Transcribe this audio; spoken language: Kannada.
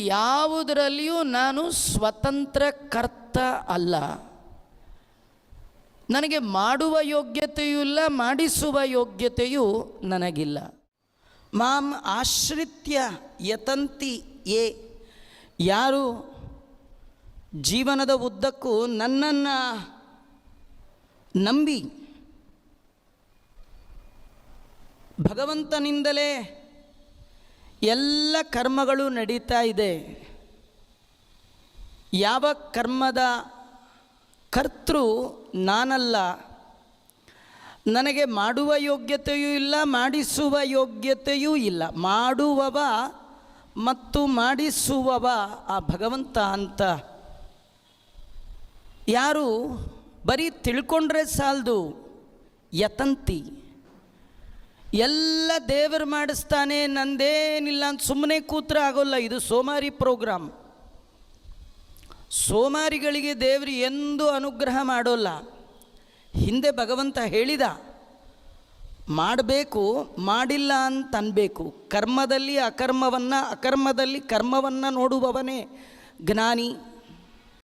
ಯಾವುದರಲ್ಲಿಯೂ ನಾನು ಸ್ವತಂತ್ರ ಕರ್ತ ಅಲ್ಲ. ನನಗೆ ಮಾಡುವ ಯೋಗ್ಯತೆಯೂ ಇಲ್ಲ, ಮಾಡಿಸುವ ಯೋಗ್ಯತೆಯೂ ನನಗಿಲ್ಲ. ಮಾಂ ಆಶ್ರಿತ್ಯ ಯತಂತಿ ಯೇ, ಯಾರು ಜೀವನದ ಉದ್ದಕ್ಕೂ ನನ್ನನ್ನು ನಂಬಿ ಭಗವಂತನಿಂದಲೇ ಎಲ್ಲ ಕರ್ಮಗಳು ನಡೀತಾ ಇದೆ, ಯಾವ ಕರ್ಮದ ಕರ್ತೃ ನಾನಲ್ಲ, ನನಗೆ ಮಾಡುವ ಯೋಗ್ಯತೆಯೂ ಇಲ್ಲ, ಮಾಡಿಸುವ ಯೋಗ್ಯತೆಯೂ ಇಲ್ಲ, ಮಾಡುವವ ಮತ್ತು ಮಾಡಿಸುವವ ಆ ಭಗವಂತ ಅಂತ ಯಾರು ಬರೀ ತಿಳ್ಕೊಂಡ್ರೆ ಸಾಲದು, ಯತಂತಿ, ಎಲ್ಲ ದೇವರು ಮಾಡಿಸ್ತಾನೆ ನಂದೇನಿಲ್ಲ ಅಂತ ಸುಮ್ಮನೆ ಕೂತ್ರೆ ಆಗೋಲ್ಲ. ಇದು ಸೋಮಾರಿ ಪ್ರೋಗ್ರಾಮ್. ಸೋಮಾರಿಗಳಿಗೆ ದೇವರು ಎಂದೂ ಅನುಗ್ರಹ ಮಾಡೋಲ್ಲ. ಹಿಂದೆ ಭಗವಂತ ಹೇಳಿದ, ಮಾಡಬೇಕು, ಮಾಡಿಲ್ಲ ಅಂತ ಅನ್ಬೇಕು. ಕರ್ಮದಲ್ಲಿ ಅಕರ್ಮವನ್ನು, ಅಕರ್ಮದಲ್ಲಿ ಕರ್ಮವನ್ನು ನೋಡುವವನೇ ಜ್ಞಾನಿ.